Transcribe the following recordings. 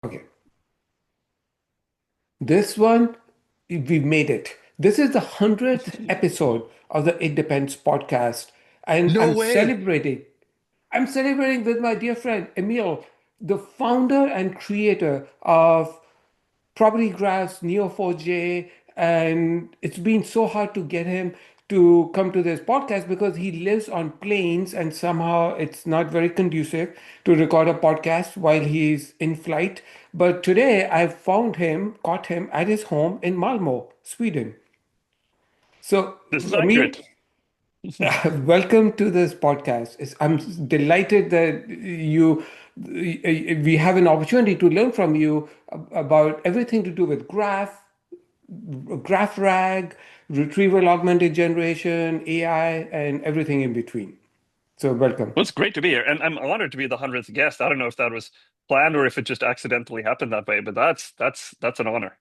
Okay, this one, we made it. This is the 100th episode of the It Depends podcast, and No I'm way. celebrating. I'm celebrating with my dear friend Emil, the founder and creator of Property Graphs, Neo4j, and it's been so hard to get him to come to this podcast because he lives on planes and somehow it's not very conducive to record a podcast while he's in flight. But today I found him, caught him at his home in Malmo, Sweden. So, This is Emil, accurate. welcome to this podcast. I'm delighted that we have an opportunity to learn from you about everything to do with GraphRAG, retrieval augmented generation, AI, and everything in between. So welcome. Well, it's great to be here, and I'm honored to be the 100th guest. I don't know if that was planned or if it just accidentally happened that way, but that's an honor.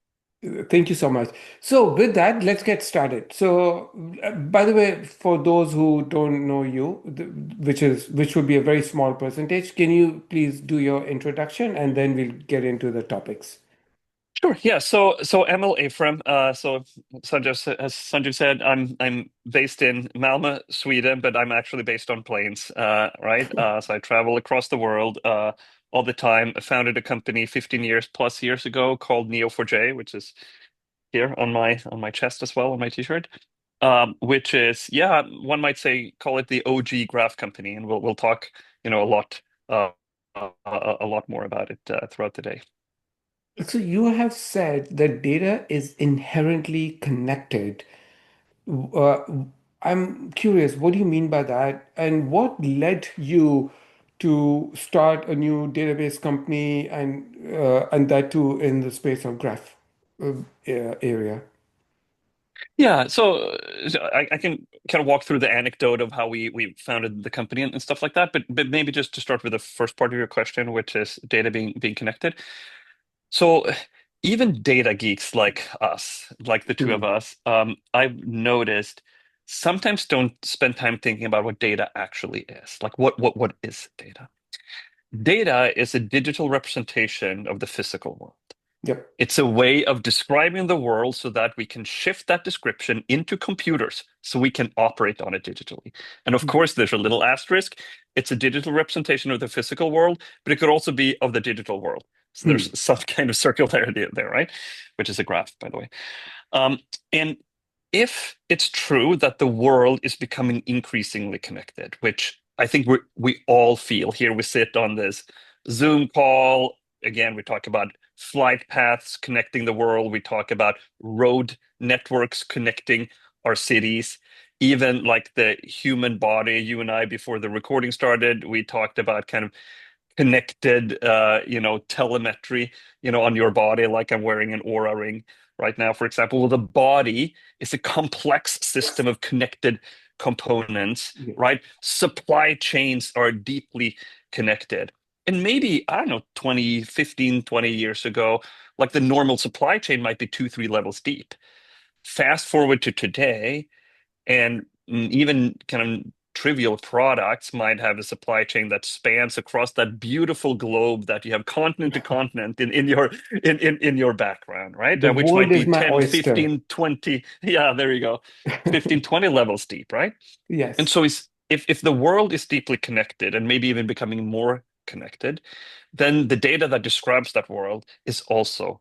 Thank you so much. So with that, let's get started. So, by the way, for those who don't know you, which would be a very small percentage, can you please do your introduction and then we'll get into the topics. Sure. Yeah. So Emil Eifrem. So as Sanjay said, I'm based in Malmö, Sweden, but I'm actually based on planes. Right. So I travel across the world all the time. I founded a company 15 years plus years ago called Neo4j, which is here on my chest as well on my t-shirt. Which is, yeah, one might say, call it the OG graph company, and we'll talk, uh, a lot more about it throughout the day. So you have said that data is inherently connected. Uh, I'm curious, what do you mean by that? And what led you to start a new database company and that too in the space of graph uh, area? Yeah, so I can kind of walk through the anecdote of how we founded the company and stuff like that, but maybe just to start with the first part of your question, which is data being connected. So even data geeks like us, like the two of Hmm. us, I've noticed sometimes don't spend time thinking about what data actually is. Like what is data? Data is a digital representation of the physical world. Yep. It's a way of describing the world so that we can shift that description into computers so we can operate on it digitally. And of Hmm. course, there's a little asterisk. It's a digital representation of the physical world, but it could also be of the digital world. So there's Hmm. some kind of circularity there, right? Which is a graph, by the way. And if it's true that the world is becoming increasingly connected, which I think we all feel here, we sit on this Zoom call. Again, we talk about flight paths connecting the world. We talk about road networks connecting our cities. Even like the human body, you and I, before the recording started, we talked about kind of connected, telemetry, on your body, like I'm wearing an Aura ring right now, for example. Well, the body is a complex system of connected components, Yeah. right? Supply chains are deeply connected. And maybe, I don't know, 20, 15, 20 years ago, like the normal supply chain might be two, three levels deep. Fast forward to today, and even kind of trivial products might have a supply chain that spans across that beautiful globe that you have continent to continent in your background, right? The Which world might is be my 10, oyster. 15, 20. Yeah, there you go. 15, 20 levels deep, right? And Yes. so if the world is deeply connected and maybe even becoming more connected, then the data that describes that world is also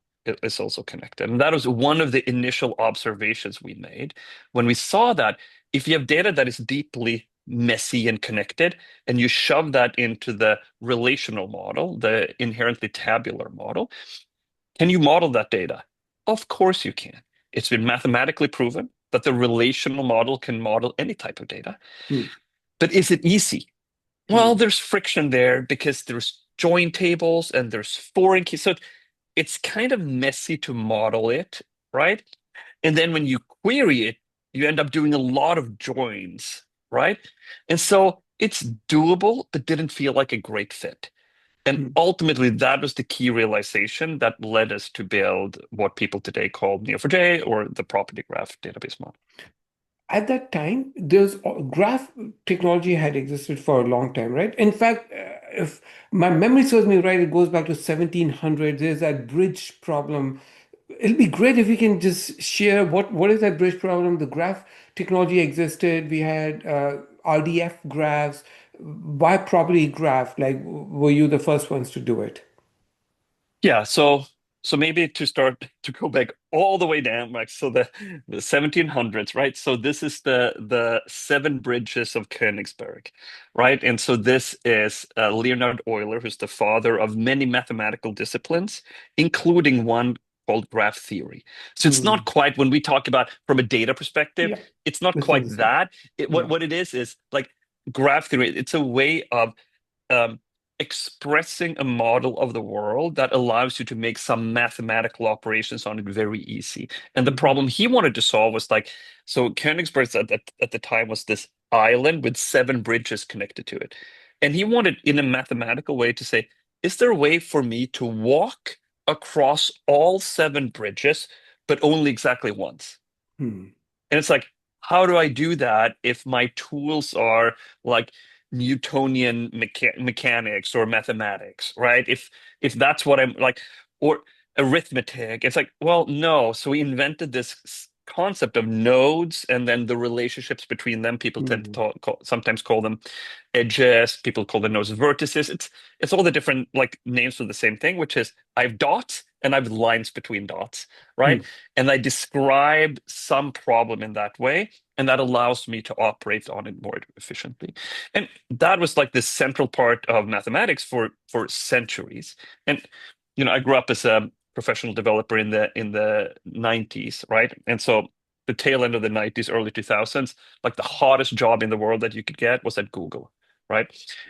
connected. And that was one of the initial observations we made when we saw that if you have data that is deeply messy and connected, and you shove that into the relational model, the inherently tabular model, can you model that data? Of course you can. It's been mathematically proven that the relational model can model any type of data. Hmm. But is it easy? Well, Hmm. there's friction there because there's join tables and there's foreign keys. So it's kind of messy to model it, right? And then when you query it, you end up doing a lot of joins, right? And so it's doable, but didn't feel like a great fit. And Hmm. ultimately, that was the key realization that led us to build what people today call Neo4j or the property graph database model. at that time, there's graph technology had existed for a long time, right? In fact, if my memory serves me right, it goes back to 1700. There's that bridge problem. It'll be great if we can just share what is that bridge problem. The graph technology existed. We had RDF graphs. Why property graph? Like, were you the first ones to do it? Yeah, so maybe to start to go back all the way down, like so the 1700s, right? So this is the seven bridges of Königsberg, right? And so this is Leonhard Euler, who's the father of many mathematical disciplines, including one called graph theory. So it's not Hmm. quite when we talk about from a data perspective, Yeah, it's not it's not quite the same. that. Yeah. What it is like graph theory. It's a way of um, expressing a model of the world that allows you to make some mathematical operations on it very easy. And the Hmm. problem he wanted to solve was like, so Königsberg at the time was this island with seven bridges connected to it. And he wanted, in a mathematical way, to say, is there a way for me to walk across all seven bridges, but only exactly once? Hmm. And it's like, how do I do that if my tools are like Newtonian mechanics or mathematics, right? If that's what I'm like, or arithmetic, it's like, well, no. So we invented this concept of nodes and then the relationships between them. People tend to Hmm. sometimes call them edges. People call the nodes vertices. It's all the different like names for the same thing, which is I have dots and I have lines between dots, Hmm. right? And I describe some problem in that way, and that allows me to operate on it more efficiently. And that was like the central part of mathematics for centuries. And I grew up as a professional developer in the 90s, right? And so the tail end of the 90s, early 2000s, like the hottest job in the world that you could get was at Google, right?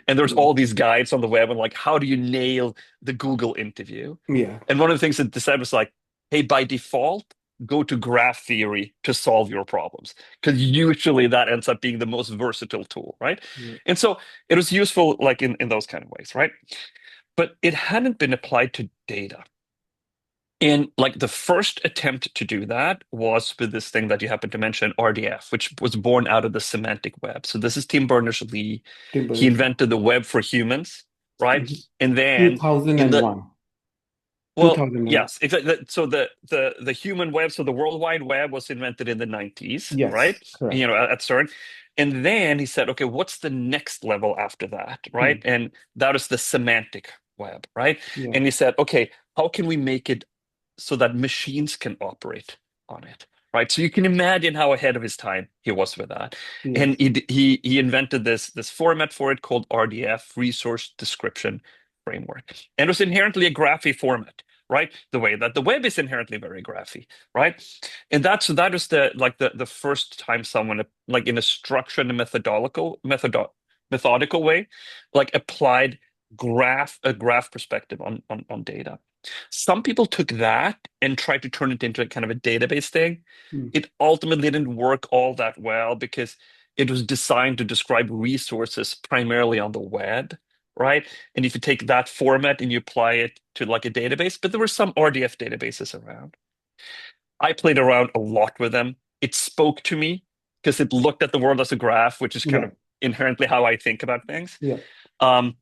And there's all these guides on the web and like, how do you nail the Google interview? Yeah. And one of the things that they said was like, hey, by default, go to graph theory to solve your problems. Because usually that ends up being the most versatile tool, right? Yeah. And so it was useful like in those kind of ways, right? But it hadn't been applied to data. And like the first attempt to do that was with this thing that you happen to mention, RDF, which was born out of the semantic web. So this is Tim Berners-Lee. Tim He Berners-Lee. invented the web for humans, right? Mhm. And then in the 2001. well, 2001. yes, exactly. So the human web, so the World Wide Web was invented in the 90s, right? Yes, correct. At CERN. And then he said, okay, what's the next level after that, right? Hmm. And that is the semantic web, right? Yeah. And he said, okay, how can we make it so that machines can operate on it, right? So you can imagine how ahead of his time he was with that. And Yes. he invented this format for it called RDF, Resource Description Framework. And it was inherently a graphy format, right? The way that the web is inherently very graphy, right? And that is the first time someone like in a structured and methodical way, like applied a graph perspective on data. Some people took that and tried to turn it into a kind of a database thing. Hmm. It ultimately didn't work all that well because it was designed to describe resources primarily on the web, right? And if you take that format and you apply it to like a database, but there were some RDF databases around. I played around a lot with them. It spoke to me because it looked at the world as a graph, which is kind Yeah. of inherently how I think about things. Yeah. Um,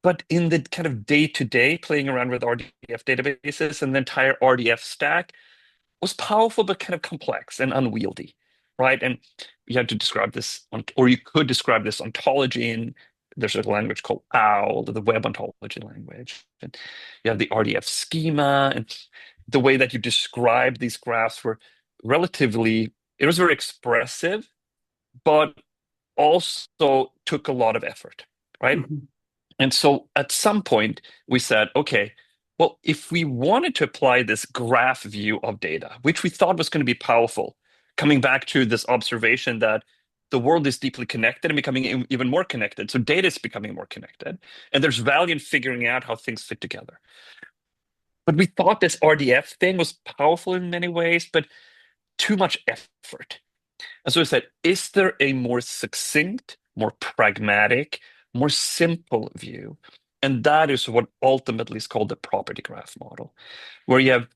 but in the kind of day-to-day playing around with RDF databases and the entire RDF stack was powerful but kind of complex and unwieldy, right? And you had to describe this, or you could describe this ontology in there's a language called OWL, the web ontology language. And you have the RDF schema, and the way that you describe these graphs were relatively, it was very expressive, but also took a lot of effort, right? Mhm. And so at some point, we said, okay, well, if we wanted to apply this graph view of data, which we thought was going to be powerful, coming back to this observation that the world is deeply connected and becoming even more connected. So data is becoming more connected, and there's value in figuring out how things fit together. But we thought this RDF thing was powerful in many ways, but too much effort. And so I said, is there a more succinct, more pragmatic, more simple view? And that is what ultimately is called the property graph model, where you have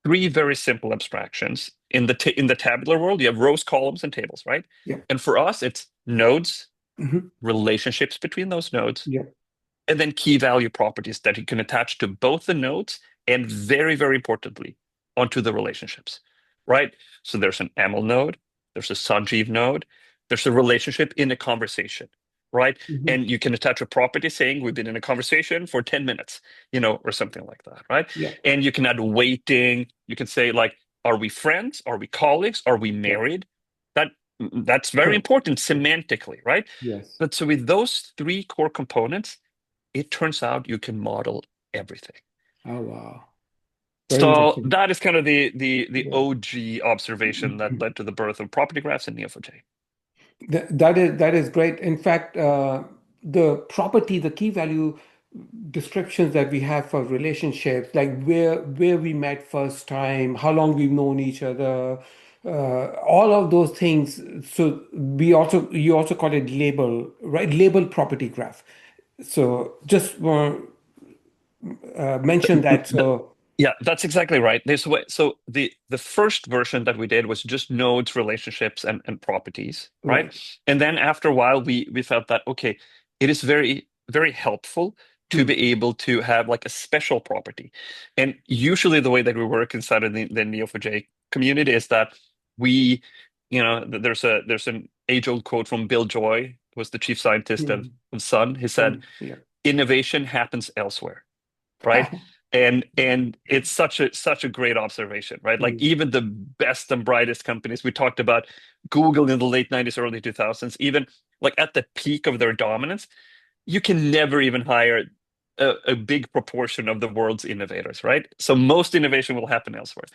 three very simple abstractions. In the tabular world, you have rows, columns, and tables, right? Yeah. And for us, it's nodes, Hmm. relationships between those nodes, Yeah. and then key value properties that you can attach to both the nodes and very, very importantly, onto the relationships, right? So there's an Emil node, there's a Sanjeev node, there's a relationship in a conversation, right? Hmm. And you can attach a property saying we've been in a conversation for 10 minutes, or something like that, right? Yeah. And you can add weighting. You can say like, are we friends? Are we colleagues? Are we Yeah. married? That that's very Correct. important Yeah. semantically, right? Yes. But so with those three core components, it turns out you can model everything. Oh, wow. Very So interesting. that is kind of the Yeah. OG observation that led to the birth of property graphs in Neo4j. That is great. In fact, the property, the key value descriptions that we have for relationships, like where we met first time, how long we've known each other, all of those things. So you also call it label, right? Label property graph. So just want mention that. So Yeah, that's exactly right. So the first version that we did was just nodes, relationships, and properties, right? right. And then after a while, we felt that okay, it is very very helpful to Hmm. be able to have like a special property. And usually the way that we work inside of the Neo4j community is that we, there's an age-old quote from Bill Joy, who was the chief scientist Hmm. of Sun. He said, Some, yeah. "Innovation happens elsewhere." Right? And it's such a great observation, right? Like Hmm. even the best and brightest companies, we talked about Google in the late 90s, early 2000s, even like at the peak of their dominance, you can never even hire a big proportion of the world's innovators, right? So most innovation will happen elsewhere.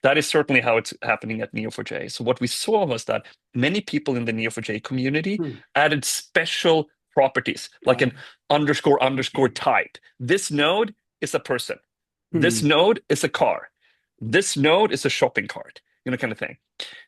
That is certainly how it's happening at Neo4j. So what we saw was that many people in the Neo4j community Hmm. added special properties, like Uh, an underscore underscore okay. type. This node is a person. This Hmm. node is a car. This node is a shopping cart, kind of thing.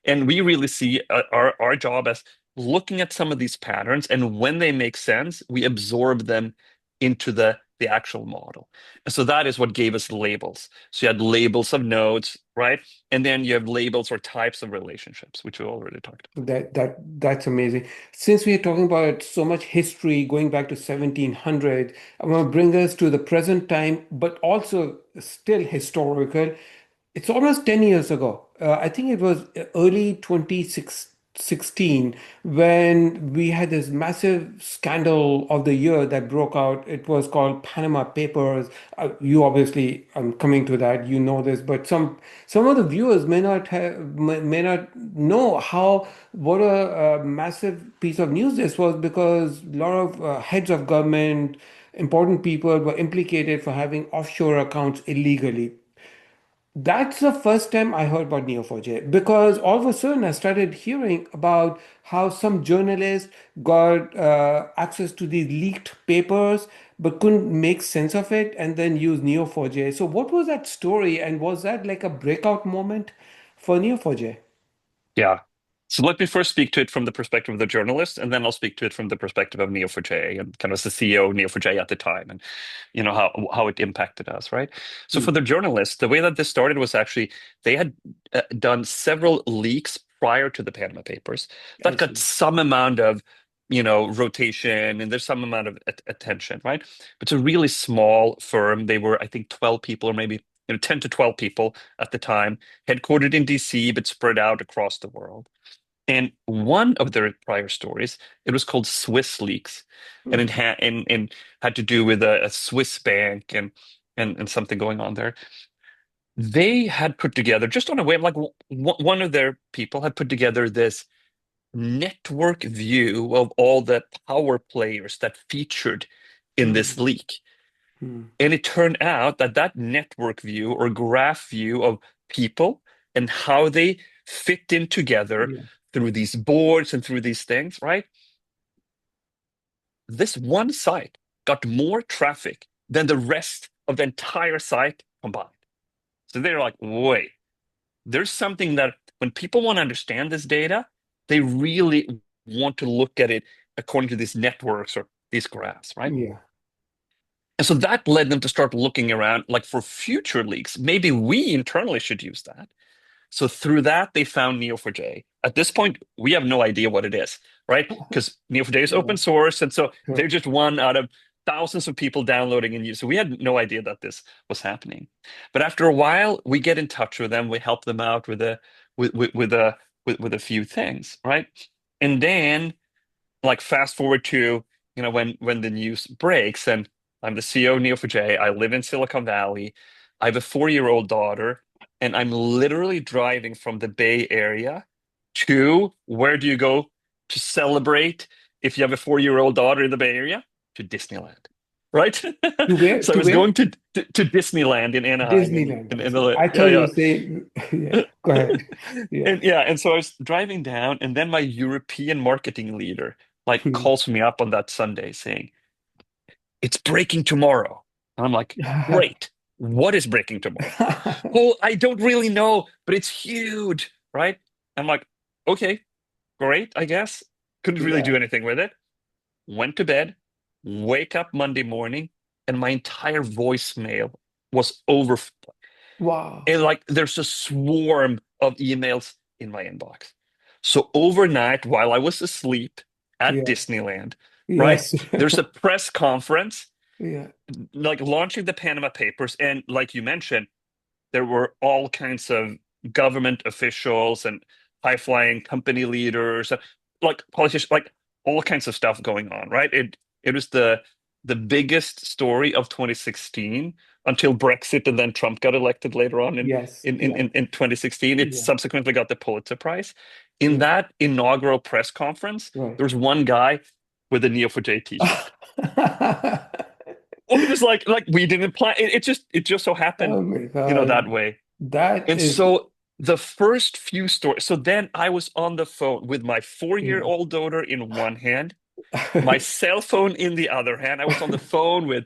And we really see our job as looking at some of these patterns, and when they make sense, we absorb them into the actual model. And so that is what gave us labels. So you had labels of nodes, right? And then you have labels or types of relationships, which we already talked about. That's amazing. Since we are talking about so much history going back to 1700, I want to bring us to the present time, but also still historical. It's almost 10 years ago. I think it was early 2016 when we had this massive scandal of the year that broke out. It was called Panama Papers. You obviously, I'm coming to that, you know this, but some of the viewers may not know what a massive piece of news this was, because a lot of heads of government, important people were implicated for having offshore accounts illegally. That's the first time I heard about Neo4j, because all of a sudden I started hearing about how some journalists got access to these leaked papers but couldn't make sense of it and then use Neo4j. So, what was that story, and was that like a breakout moment for Neo4j? Yeah. So let me first speak to it from the perspective of the journalist, and then I'll speak to it from the perspective of Neo4j and kind of as the CEO of Neo4j at the time, and how it impacted us, right? So for Hmm. the journalists, the way that this started was actually they had done several leaks prior to the Panama Papers I that got see. some amount of rotation, and there's some amount of attention, right? But it's a really small firm. They were, I think, 12 people, or maybe 10 to 12 people at the time, headquartered in DC, but spread out across the world. And one of their prior stories, it was called Swiss Leaks, and it Hmm. had to do with a Swiss bank and something going on there. They had put together, just on a whim, like one of their people had put together this network view of all the power players that featured in this Hmm. leak. Hmm. And it turned out that that network view or graph view of people and how they fit in together Yeah. through these boards and through these things, right? This one site got more traffic than the rest of the entire site combined. So they're like, wait, there's something that when people want to understand this data, they really want to look at it according to these networks or these graphs, right? Yeah. And so that led them to start looking around like for future leaks. Maybe we internally should use that. So through that, they found Neo4j. At this point, we have no idea what it is, right? Because Neo4j is Yeah. open source. And so Sure. they're just one out of thousands of people downloading and using. So we had no idea that this was happening. But after a while, we get in touch with them. We help them out with a few things, right? And then like fast forward to when the news breaks, and I'm the CEO of Neo4j. I live in Silicon Valley. I have a 4-year-old daughter, and I'm literally driving from the Bay Area to where do you go to celebrate if you have a 4-year-old daughter in the Bay Area? To Disneyland, right? To where? So I To was where? going to Disneyland in Anaheim Disneyland. in Okay. LA. I Yeah, thought you were yeah. saying, yeah, go ahead. Yeah. And yeah, and so I was driving down, and then my European marketing leader like Hmm. calls me up on that Sunday saying, "It's breaking tomorrow." And I'm like, "Great. What is breaking tomorrow?" "Oh, I don't really know, but it's huge, right?" I'm like, "Okay, great, I guess." Couldn't really Yeah. do anything with it. Went to bed, wake up Monday morning, and my entire voicemail was over. Wow. And like there's a swarm of emails in my inbox. So overnight, while I was asleep at Yeah. Disneyland, right, Yes. there's a press conference Yeah. like launching the Panama Papers. And like you mentioned, there were all kinds of government officials and high-flying company leaders, like politicians, like all kinds of stuff going on, right? It was the biggest story of 2016 until Brexit, and then Trump got elected later on in Yes. in in, Yeah. in, in 2016. It Yeah. subsequently got the Pulitzer Prize. In Yeah. that inaugural press conference, Right. there was one guy with a Neo4j t-shirt. Well, it was like we didn't plan it. It just so happened, Oh my God. that way. That And is, so the first few stories, so then I was on the phone with my four yeah. year old daughter in one hand, my cell phone in the other hand. I was on the phone with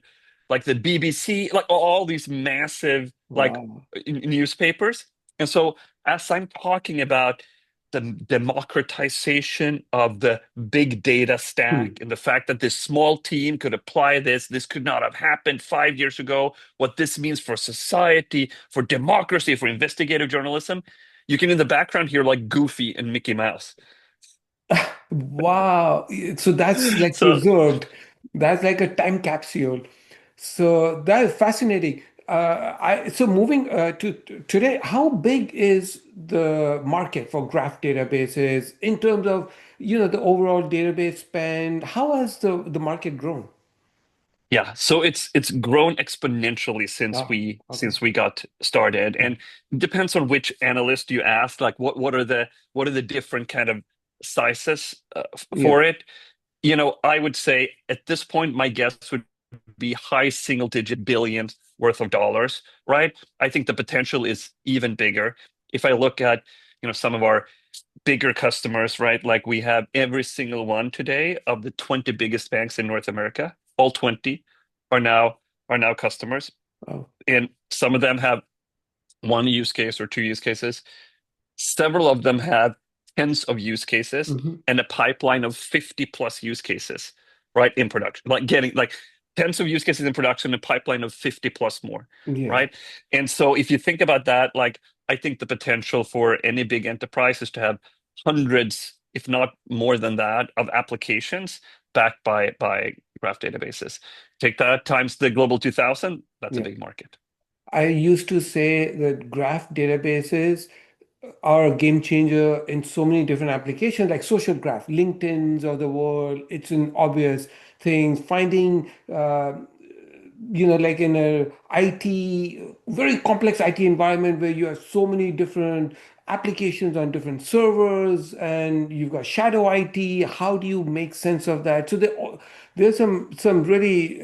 like the BBC, like all these massive like Wow. newspapers. And so as I'm talking about the democratization of the big data Hmm. stack and the fact that this small team could apply this could not have happened 5 years ago, what this means for society, for democracy, for investigative journalism, you can in the background hear like Goofy and Mickey Mouse. Wow. So that's like So preserved. That's like a time capsule. So that is fascinating. So moving to today, how big is the market for graph databases in terms of, the overall database spend? How has the market grown? yeah, so it's grown exponentially since Oh, we okay. since we got started, and it depends on which analyst you ask. Like, what are the different kind of sizes Yeah. for it? I would say at this point, my guess would be high single-digit billions worth of dollars, right? I think the potential is even bigger. If I look at some of our bigger customers, right? Like we have every single one today of the 20 biggest banks in North America. All 20 are now customers. Oh. And some of them have one use case or two use cases. Several of them have tens of use cases Hmm. and a pipeline of 50 plus use cases, right? In production. Like getting like tens of use cases in production, a pipeline of 50 plus more, Yeah. right? And so if you think about that, like I think the potential for any big enterprise is to have hundreds, if not more than that, of applications backed by graph databases. Take that times the global 2000, that's a Yeah. big market. I used to say that graph databases are a game changer in so many different applications, like social graph, LinkedIn's of the world. It's an obvious thing. Finding, like in a IT, very complex IT environment where you have so many different applications on different servers and you've got shadow IT. How do you make sense of that? So there's some really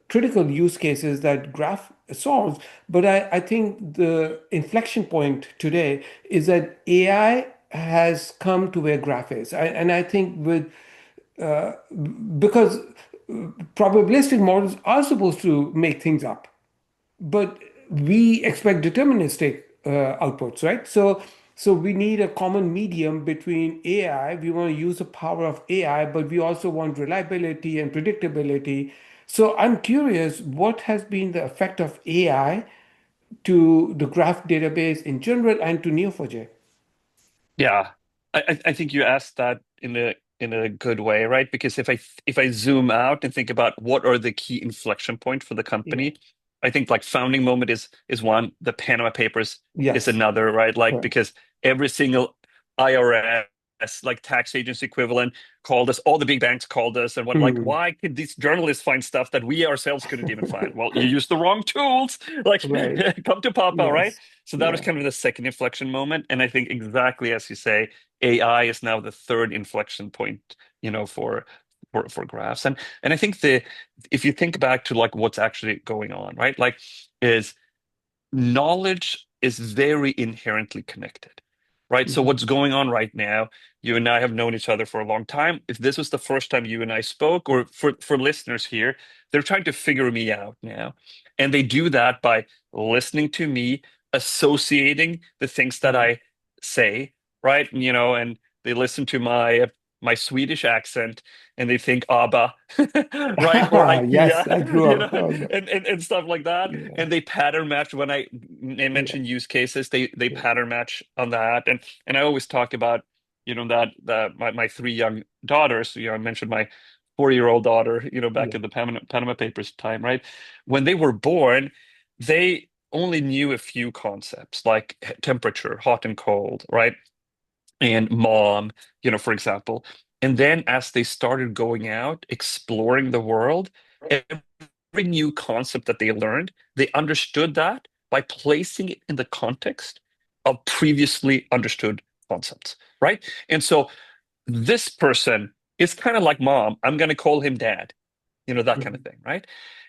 critical use cases that Graph solves. But I think the inflection point today is that AI has come to where Graph is. And I think because probabilistic models are supposed to make things up, but we expect deterministic outputs, right? So we need a common medium between AI. We want to use the power of AI, but we also want reliability and predictability. So I'm curious, what has been the effect of AI to the graph database in general and to Neo4j? Yeah, I think you asked that in a good way, right? Because if I zoom out and think about what are the key inflection point for the Yeah. company, I think like founding moment is one. The Panama Papers is Yes. another, right? Like Correct. because every single IRS, like tax agency equivalent, called us. All the big banks called us and went like, Hmm. why could these journalists find stuff that we ourselves couldn't even find? Well, you used the wrong tools. Like, Right. come to Papa, right? Yes. So that was Yeah. kind of the second inflection moment. And I think exactly as you say, AI is now the third inflection point, for graphs. And I think if you think back to like what's actually going on, right? Like is knowledge is very inherently connected, right? So Mhm. what's going on right now, you and I have known each other for a long time. If this was the first time you and I spoke, or for listeners here, they're trying to figure me out now. And they do that by listening to me, associating the things that Right. I say, right? And they listen to my Swedish accent and they think ABBA, right? Or Yes, IKEA, I grew up. and stuff like that, Yeah. and they pattern match when I Yeah. mention use cases. They Yeah. pattern match on that, and I always talk about that my three young daughters. I mentioned my 4-year-old daughter. Back Yeah. in the Panama Papers time, right? When they were born, they only knew a few concepts like temperature, hot and cold, right? And mom, for example. And then as they started going out, exploring the world, every new concept that they learned, they understood that by placing it in the context of previously understood concepts, right? And so this person is kind of like mom. I'm going to call him dad, that kind of Mhm. thing, right?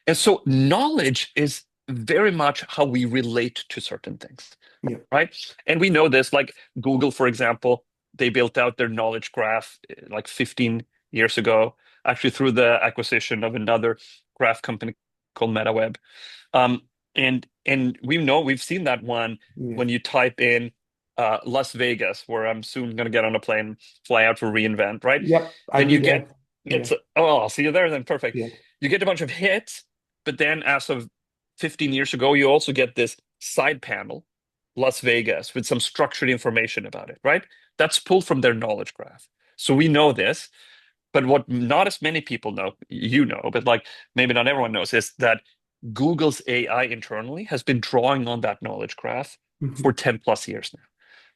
And so knowledge is very much how we relate to certain things, Yeah. right? And we know this, like Google, for example, they built out their knowledge graph like 15 years ago, actually through the acquisition of another graph company called MetaWeb. Um, and we've seen that one Yeah. when you type in Las Vegas, where I'm soon going to get on a plane, fly out for reInvent, right? Yep. I'll Then be you get there. it's Yeah. oh, I'll see you there then. Perfect. Yeah. You get a bunch of hits, but then as of 15 years ago, you also get this side panel, Las Vegas, with some structured information about it, right? That's pulled from their knowledge graph. So we know this, but what not as many people know, but like maybe not everyone knows, is that Google's AI internally has been drawing on that knowledge graph Mhm. for 10 plus years now,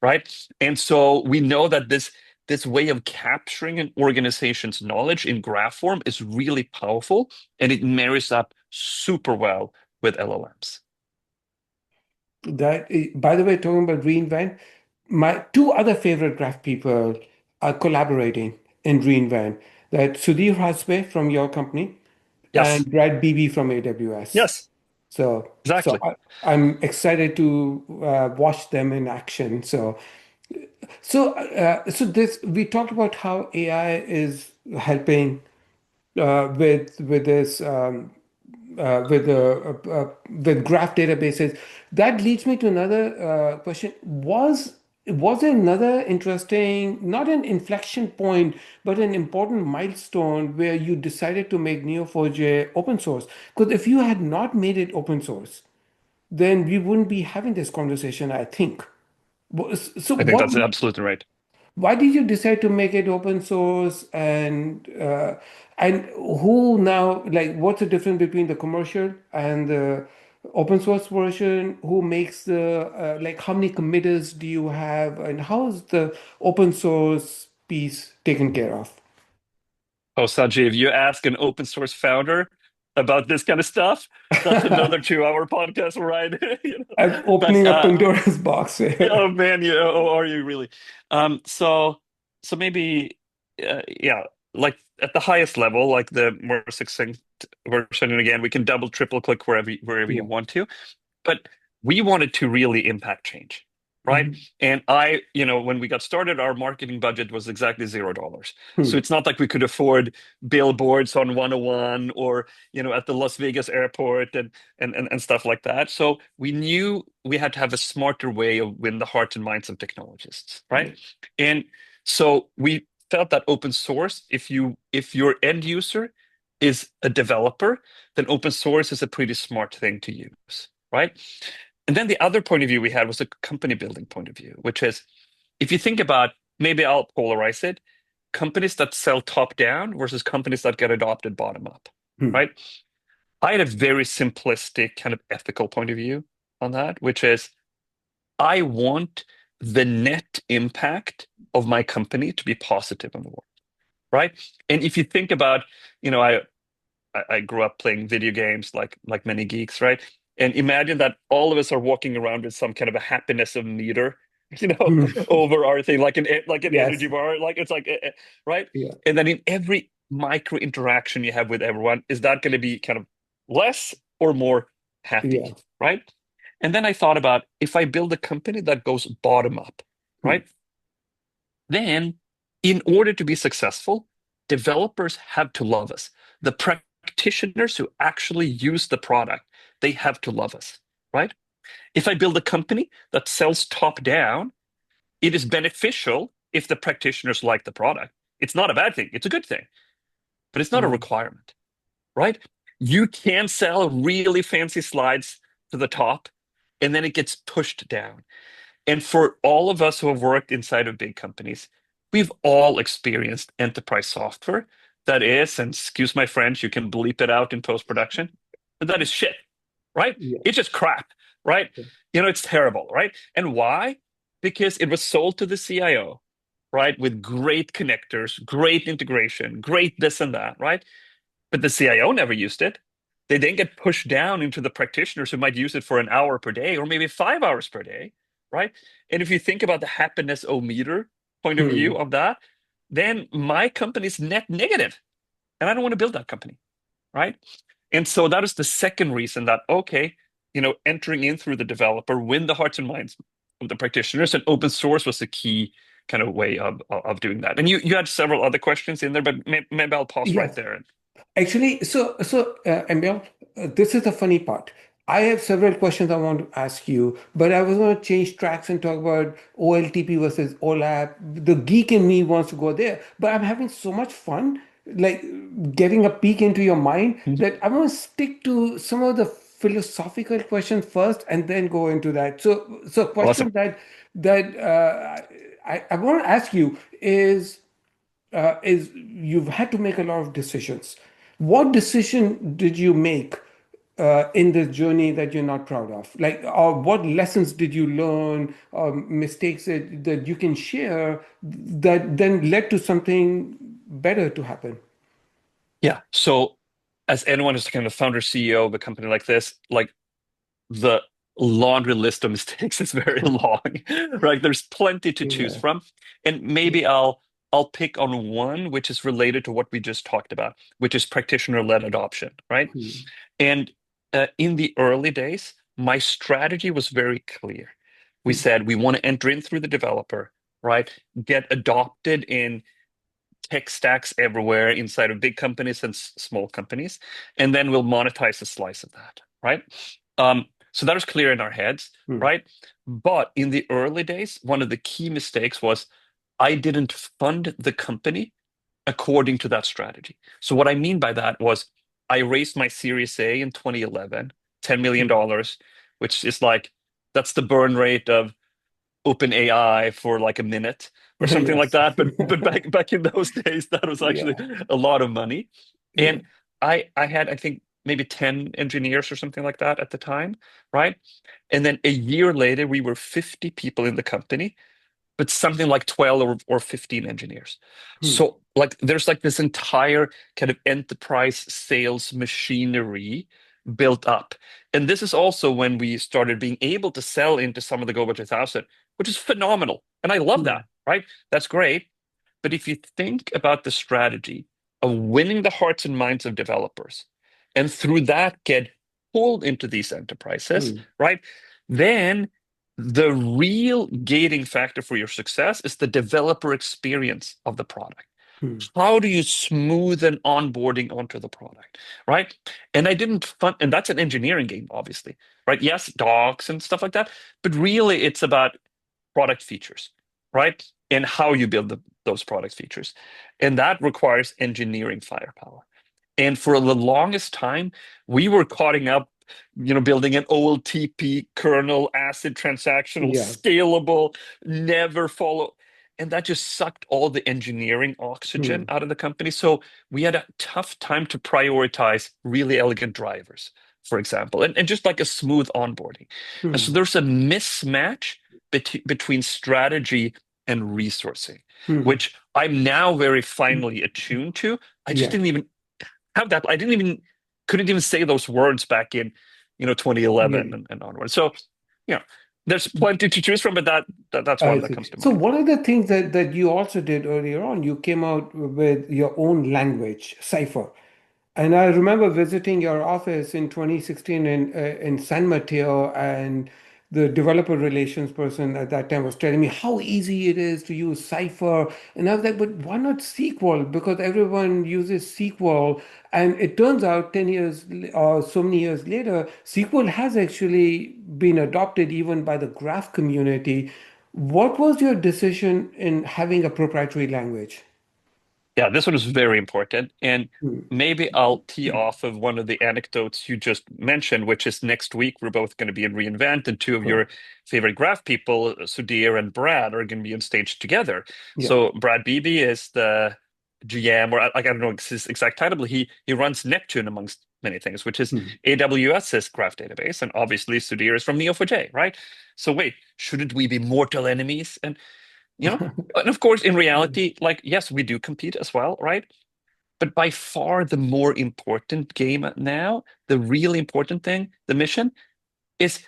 right? And so we know that this way of capturing an organization's knowledge in graph form is really powerful, and it marries up super well with LLMs. By the way, talking about reInvent, my two other favorite graph people are collaborating in reInvent. That Sudhir Hasbe from your company and Yes, Brad Beebe from AWS. yes, So exactly. I'm excited to watch them in action. So this we talked about how AI is helping with this with graph databases. That leads me to another question. Was there another interesting, not an inflection point, but an important milestone where you decided to make Neo4j open source? Because if you had not made it open source, then we wouldn't be having this conversation, I think. So I think what that's absolutely right. why did you decide to make it open source and who now like what's the difference between the commercial and the open source version? Who makes the like how many committers do you have and how is the open source piece taken care of? Oh, Sanjay, if you ask an open source founder about this kind of stuff, that's another 2-hour podcast, right? I'm But opening up Pandora's box here. oh man, are you really? So maybe, yeah, like at the highest level, like the more succinct version, and again, we can double, triple click wherever you Yeah. want to. But we wanted to really impact change, right? Mhm. And when we got started, our marketing budget was exactly $0. So Hmm. it's not like we could afford billboards on 101 or, at the Las Vegas airport and stuff like that. So we knew we had to have a smarter way of win the hearts and minds of technologists, right? Yeah. And so we felt that open source, if your end user is a developer, then open source is a pretty smart thing to use, right? And then the other point of view we had was a company building point of view, which is if you think about, maybe I'll polarize it, companies that sell top down versus companies that get adopted bottom up, Hmm. right? I had a very simplistic kind of ethical point of view on that, which is I want the net impact of my company to be positive in the world, right? And if you think about, you know, I grew up playing video games like many geeks, right? And imagine that all of us are walking around with some kind of a happiness of meter, Hmm. over our thing, like an energy Yes. bar, like it's like right. Yeah. And then in every micro interaction you have with everyone, is that going to be kind of less or more happy, Yeah. right? And then I thought about if I build a company that goes bottom up, Hmm. right? Then, in order to be successful, developers have to love us. The practitioners who actually use the product, they have to love us, right? If I build a company that sells top down, it is beneficial if the practitioners like the product. It's not a bad thing, it's a good thing, but it's not a Hmm. requirement, right? You can sell really fancy slides to the top, and then it gets pushed down. And for all of us who have worked inside of big companies, we've all experienced enterprise software that is, and excuse my French, you can bleep it out in post-production, but that is shit, right? Yeah. It's just crap, right? It's terrible, right? And why? Because it was sold to the CIO, right? With great connectors, great integration, great this and that, right? But the CIO never used it. They then get pushed down into the practitioners who might use it for an hour per day or maybe 5 hours per day, right? And if you think about the happiness o meter point of Hmm. view of that, then my company's net negative, and I don't want to build that company, right? And so that is the second reason that, okay, entering in through the developer, win the hearts and minds of the practitioners, and open source was the key kind of way of doing that. And you had several other questions in there, but maybe I'll pause right Yes. there. Actually, Emil, this is the funny part. I have several questions I want to ask you, but I was going to change tracks and talk about OLTP versus OLAP. The geek in me wants to go there, but I'm having so much fun, like getting a peek into your mind, Mhm. that I want to stick to some of the philosophical questions first, and then go into that. So, Awesome. question that I want to ask you is you've had to make a lot of decisions. What decision did you make in this journey that you're not proud of? Like, or what lessons did you learn, or mistakes that you can share that then led to something better to happen? Yeah. So as anyone who's kind of founder CEO of a company like this, like the laundry list of mistakes is very long, right? There's plenty to choose Yeah. from. And maybe I'll pick on one which is related to what we just talked about, which is practitioner-led adoption, right? Hmm. And in the early days, my strategy was very clear. We Hmm. said we want to enter in through the developer, right? Get adopted in tech stacks everywhere inside of big companies and small companies, and then we'll monetize a slice of that, right? So that was clear in our heads, Hmm. right? But in the early days, one of the key mistakes was I didn't fund the company according to that strategy. So what I mean by that was I raised my Series A in 2011, $10 Hmm. million, which is like that's the burn rate of OpenAI for like a minute or something like Yes. that. But back in those days, that was actually Yeah. a lot of money. Yeah. And I had, I think, maybe 10 engineers or something like that at the time, right? And then a year later, we were 50 people in the company, but something like 12 or 15 engineers. Hmm. So like there's like this entire kind of enterprise sales machinery built up. And this is also when we started being able to sell into some of the Global 2000, which is phenomenal. And I love Hmm. that, right? That's great. But if you think about the strategy of winning the hearts and minds of developers, and through that get pulled into these enterprises, Hmm. right? Then the real gating factor for your success is the developer experience of the product. Hmm. How do you smooth an onboarding onto the product, right? And I didn't fund, and that's an engineering game, obviously, right? Yes, docs and stuff like that, but really it's about product features, right? And how you build those product features. And that requires engineering firepower. And for the longest time, we were caught up, building an OLTP kernel, acid transactional, Yeah. scalable, never follow. And that just sucked all the engineering oxygen Hmm. out of the company. So we had a tough time to prioritize really elegant drivers, for example, and just like a smooth onboarding. And so Hmm. there's a mismatch between strategy and resourcing, Hmm. which I'm now very finely attuned to. I just Yeah. didn't even have that. I didn't even couldn't even say those words back in, Yeah. 2011 and onward. So, you know, there's plenty to choose from, but that's I one that see. comes to So mind. one of the things that you also did earlier on, you came out with your own language, Cypher. And I remember visiting your office in 2016 in San Mateo, and the developer relations person at that time was telling me how easy it is to use Cypher. And I was like, but why not SQL? Because everyone uses SQL. And it turns out 10 years or so many years later, SQL has actually been adopted even by the graph community. What was your decision in having a proprietary language? Yeah, this one is very important. And Hmm. maybe I'll tee off of one of the anecdotes you just mentioned, which is next week we're both going to be in reInvent, and two of Correct. your favorite graph people, Sudhir and Brad, are going to be on stage together. Yeah. So Brad Beebe is the GM, or I don't know his exact title, but he runs Neptune amongst many things, which is Hmm. AWS's graph database. And obviously Sudhir is from Neo4j, right? So wait, shouldn't we be mortal enemies? And of course, in reality, like, yes, we do compete as well, right? But by far the more important game now, the really important thing, the mission, is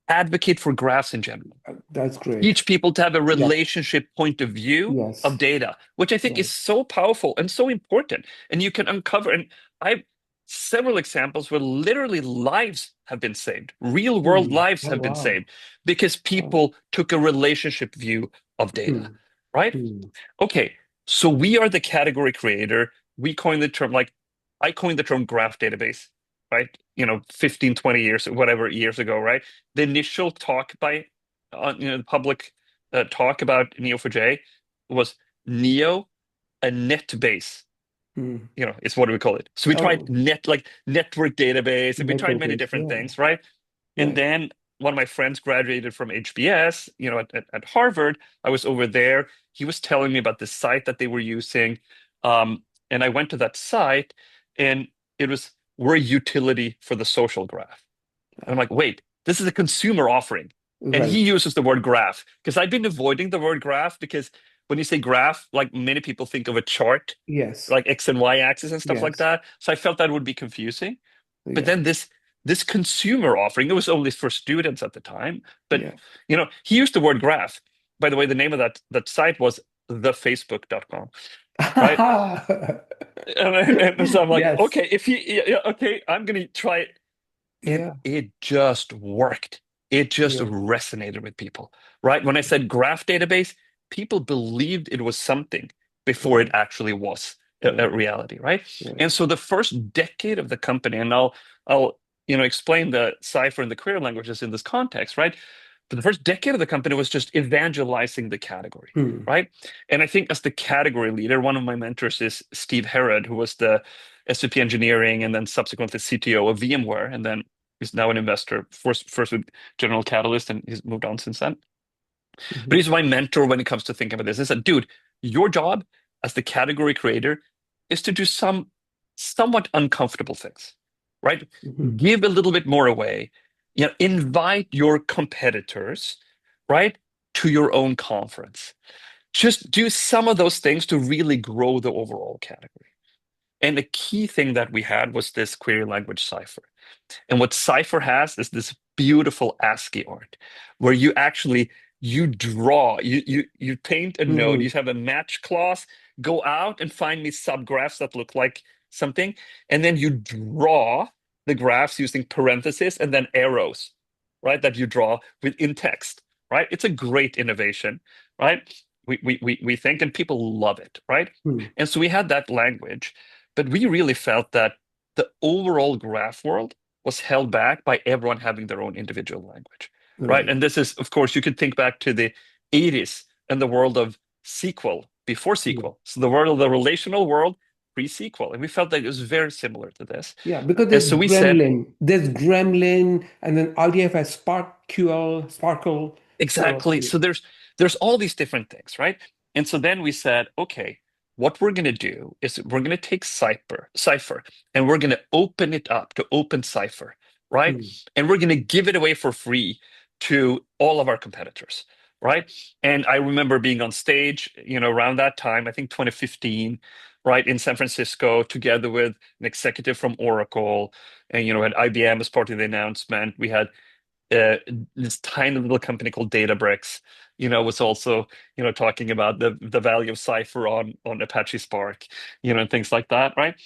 advocate for graphs in general. That's great. Teach people to have a Yeah. relationship point of view of Yes. data, which I think is Right. so powerful and so important. And you can uncover, and I've several examples where literally lives have been saved, real world Hmm. lives Oh, have been wow. saved because Wow. people took a relationship view of data, Hmm. right? Hmm. Okay, so we are the category creator. We coined the term, like I coined the term graph database, right? 15, 20 years, whatever years ago, right? The initial talk by, the public talk about Neo4j was Neo, a net base, Hmm. is what we call it. So we tried Oh, like network database, and we tried many database. different Yeah. things, right? And Right. then one of my friends graduated from HBS, at Harvard. I was over there. He was telling me about the site that they were using. And I went to that site, and it was, we're a utility for the social graph. And I'm like, wait, this is a consumer offering. And he Right. uses the word graph because I've been avoiding the word graph because when you say graph, like many people think of a chart, Yes. like X and Y axis and stuff like Yes. that. So I felt that would be confusing. But Yeah. then this consumer offering, it was only for students at the time, but Yeah. he used the word graph. By the way, the name of that site was thefacebook.com, right? And so I'm like, Yes. okay, if he, yeah, okay, I'm gonna try it. And Yeah. it just worked. It just Yeah. resonated with people, right? When I said graph database, people believed it was something before it Right. actually was a Right. reality, right? And Right. so the first decade of the company, and I'll explain the Cypher and the query languages in this context, right? But the first decade of the company was just evangelizing the category, Hmm. right? And I think as the category leader, one of my mentors is Steve Herrod, who was the SVP engineering and then subsequently CTO of VMware, and then he's now an investor, first with General Catalyst, and he's moved on since then. But Hmm. he's my mentor when it comes to thinking about this. He said, dude, your job as the category creator is to do some somewhat uncomfortable things, right? Hmm. Give a little bit more away. Invite your competitors, right, to your own conference. Just do some of those things to really grow the overall category. And the key thing that we had was this query language Cypher. And what Cypher has is this beautiful ASCII art where you draw, you paint a node, Hmm. you have a match clause, go out and find me subgraphs that look like something, and then you draw the graphs using parentheses and then arrows, right? That you draw within text, right? It's a great innovation, right? We think, and people love it, right? Hmm. And so we had that language, but we really felt that the overall graph world was held back by everyone having their own individual language, right? Right. And this is, of course, you could think back to the 80s and the world of SQL before Yeah. SQL. So the world of the relational world, pre-SQL, and we felt that it was very similar to this. Yeah, because And so we said, There's Gremlin, and then RDF has SparkQL, Sparkle. So exactly. So there's all these different things, right? And so then we said, okay, what we're going to do is we're going to take Cypher, and we're going to open it up to open Cypher, right? hmm, And we're going to give it away for free to all of our competitors, right? And I remember being on stage, around that time, I think 2015, right, in San Francisco, together with an executive from Oracle, and had IBM as part of the announcement. We had uh, this tiny little company called Databricks, was also, talking about the value of Cypher on Apache Spark, and things like that, right?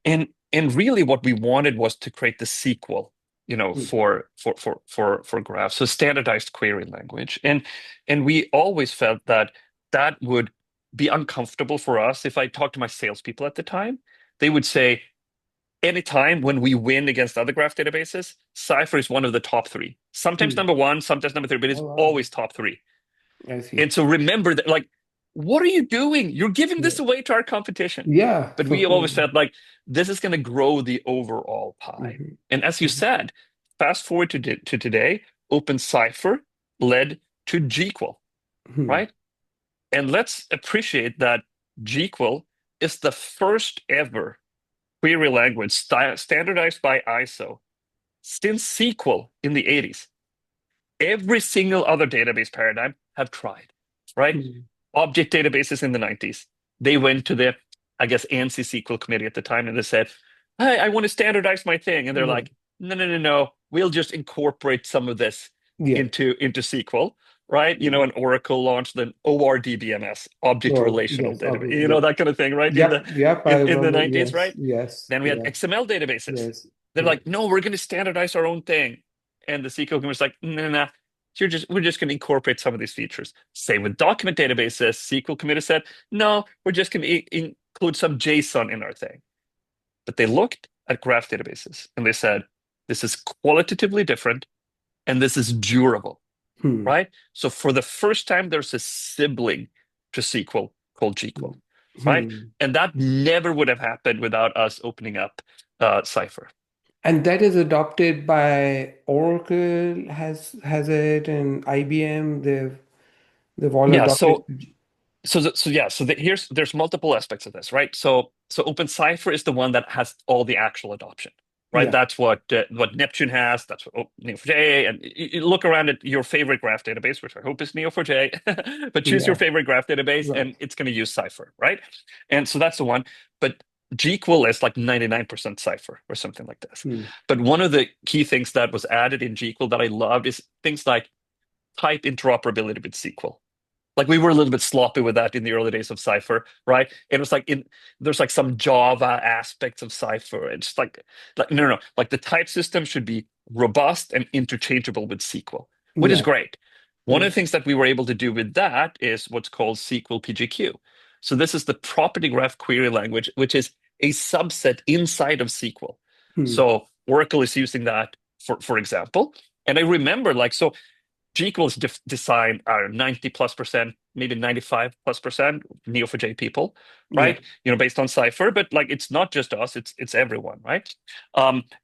And really, what we wanted was to create the sequel, hmm, for graphs, so standardized query language, and we always felt that that would be uncomfortable for us. If I talked to my salespeople at the time, they would say, anytime when we win against other graph databases, Cypher is one of the top three. Sometimes hmm. number one, sometimes number three, but it's Oh, wow. always top three. I see. And so remember that, like, what are you doing? You're giving Yeah, this away to our competition. yeah, But for we always free. felt like this is going to grow the overall pie. Hmm, And as you hmm, said, fast forward to today, Open Cypher led to GQL, hmm, right? And let's appreciate that GQL is the first ever query language standardized by ISO since SQL in the 80s. Every single other database paradigm have tried, right? hmm. Object databases in the 90s. They went to the, I guess, ANSI SQL committee at the time, and they said, hey, I want to standardize my thing. And they're Yeah, like, no, no, no, no. We'll just incorporate some of this yeah. into SQL, right? Hmm. And Oracle launched the ORDBMS, Object Or Relational yes, Database, obviously, yeah. that kind of thing, right? In the Yep, yep, I in the remember. 90s, Yes, right? yes, Then we had yeah, XML databases. yes, They're yeah. like, no, we're going to standardize our own thing. And the SQL committee was like, no, no, no. We're just going to incorporate some of these features. Same with document databases. SQL committee said, no, we're just going to include some JSON in our thing. But they looked at graph databases and they said, this is qualitatively different and this is durable, Hmm. right? So for the first time, there's a sibling to SQL called GQL, right? Hmm. And that never would have happened without us opening up Cypher. And that is adopted by Oracle has it, and IBM. They've all Yeah, adopted. there's multiple aspects of this, right? So OpenCipher is the one that has all the actual adoption, right? Yeah, That's what Neptune has. That's what Neo4j. And you look around at your favorite graph database, which I hope is Neo4j, but choose your yeah, favorite graph database, right. and it's going to use Cypher, right? And so that's the one. But GQL is like 99% Cypher or something like this. Hmm. But one of the key things that was added in GQL that I loved is things like type interoperability with SQL. Like we were a little bit sloppy with that in the early days of Cypher, right? It was like there's like some Java aspects of Cypher. It's like no, no, no. Like the type system should be robust and interchangeable with SQL, which is Yeah, great. One of yeah. the things that we were able to do with that is what's called SQL PGQ. So this is the property graph query language, which is a subset inside of SQL. Hmm. So Oracle is using that for example. And I remember GQL is designed 90 plus percent, maybe 95 plus percent Neo4j people, Yeah. right? Based on Cypher, but like it's not just us, it's everyone, right?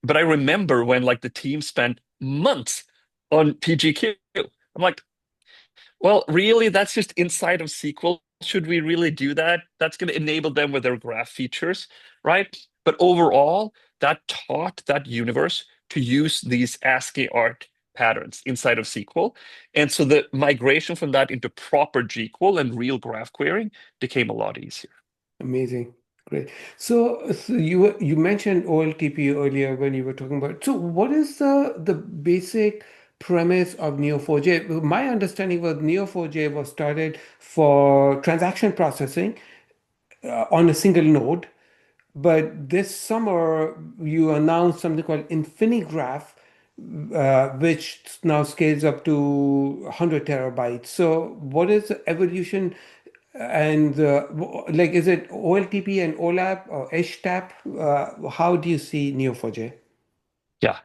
But I remember when like the team spent months on PGQ. I'm like, well, really, that's just inside of SQL. Should we really do that? That's going to enable them with their graph features, right? But overall, that taught that universe to use these ASCII art patterns inside of SQL. And so the migration from that into proper GQL and real graph querying became a lot easier. Amazing. Great. So you mentioned OLTP earlier when you were talking about. So what is the basic premise of Neo4j? My understanding was Neo4j was started for transaction processing on a single node, but this summer you announced something called Infinigraph, which now scales up to 100 terabytes. So what is the evolution? And like, is it OLTP and OLAP or HTAP? How do you see Neo4j? Yeah.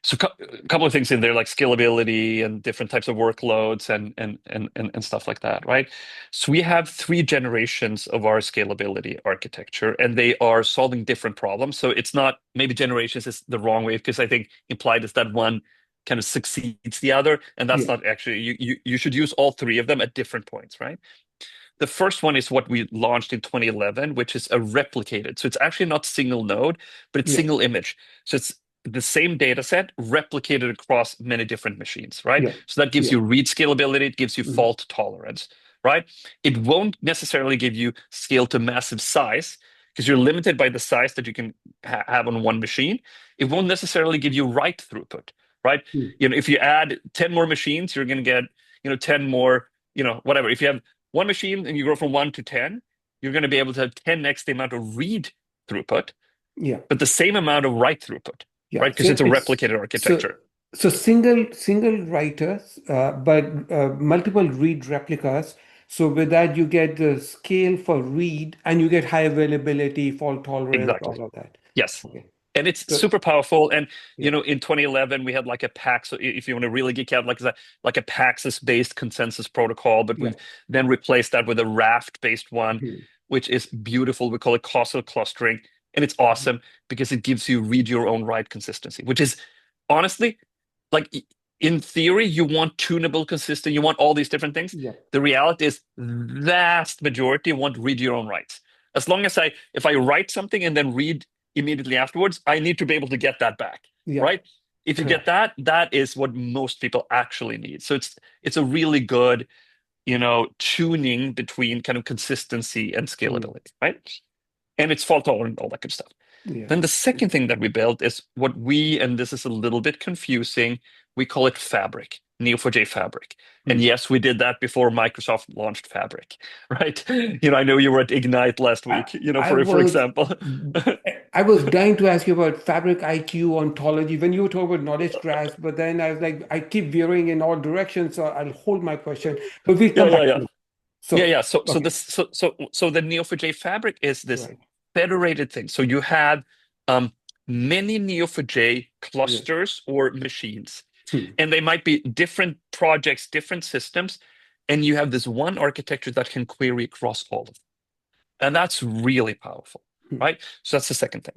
So a couple of things in there like scalability and different types of workloads and stuff like that, right? So we have three generations of our scalability architecture, and they are solving different problems. So it's not maybe generations is the wrong way because I think implied is that one kind of succeeds the other, and that's Yeah, not actually you should use all three of them at different points, right? The first one is what we launched in 2011, which is a replicated. So it's actually not single node, but it's yeah, single image. So it's the same data set replicated across many different machines, right? yeah, So that gives yeah, you read scalability, it gives you mm, fault tolerance, right? It won't necessarily give you scale to massive size because you're limited by the size that you can have on one machine. It won't necessarily give you write throughput, right? mm, If you add 10 more machines, you're going to get, 10 more, whatever. If you have one machine and you go from 1 to 10, you're going to be able to have 10x the amount of read throughput, yeah, but the same amount of write throughput, yeah. right? Because So it's a it's replicated so architecture. so single writers, but multiple read replicas. So with that, you get the scale for read, and you get high availability, fault tolerance, Exactly. all of that. Yes. Okay. And it's So super powerful. And, yeah, in 2011, we had like a PAX, so if you want to really geek out, like a Paxos-based consensus protocol, but yeah, we've then replaced that with a Raft-based one, mm, which is beautiful. We call it causal clustering. And it's mm, awesome because it gives you read your own write consistency, which is honestly, like in theory, you want tunable, consistent, you want all these different things. yeah, The reality is vast majority want read your own writes. As long as if I write something and then read immediately afterwards, I need to be able to get that back, yeah, right? If you get correct. that, that is what most people actually need. So it's a really good, tuning between kind of consistency and Mm, scalability, right? And it's fault tolerant, all that good stuff. yeah. Then the second thing that we built is and this is a little bit confusing, we call it Fabric, Neo4j Fabric. And Mm. yes, we did that before Microsoft launched Fabric, right? I know you were at Ignite last I, week, I for was example. I was dying to ask you about Fabric IQ ontology when you were talking about knowledge graphs, but then I was like, I keep veering in all directions, so I'll hold my question, but we'll Yeah, come yeah, back yeah. to it. Yeah, So, yeah. So okay, this so the Neo4j Fabric is this right. federated thing. So you have um many Neo4j Yeah. clusters or machines, Hmm. and they might be different projects, different systems, and you have this one architecture that can query across all of them. And that's really powerful, Hmm. right? So that's the second thing.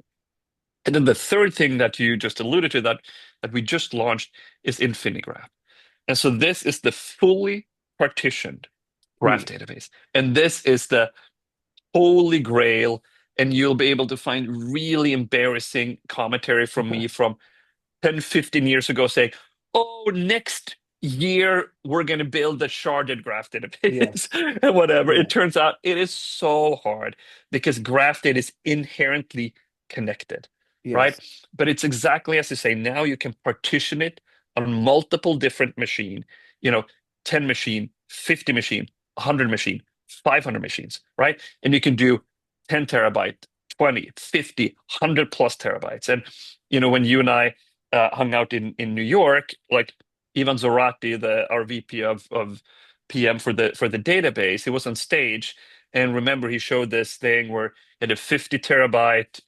And then the third thing that you just alluded to that we just launched is Infinigraph. And so this is the fully partitioned graph Hmm. database. And this is the holy grail. And you'll be able to find really embarrassing commentary from me from 10, 15 years ago saying, oh, next year we're going to build a sharded graph Yeah. database and whatever. Yeah. It turns out it is so hard because graph data is inherently connected, right? Yes. But it's exactly as you say. Now you can partition it on multiple different machine, you know, 10 machine, 50 machine, 100 machine, 500 machines, right? And you can do 10 terabyte, 20, 50, 100 plus terabytes. And, when you and I hung out in New York, like Ivan Zorati, our VP of PM for the database, he was on stage, and remember he showed this thing where he had a 50 terabyte,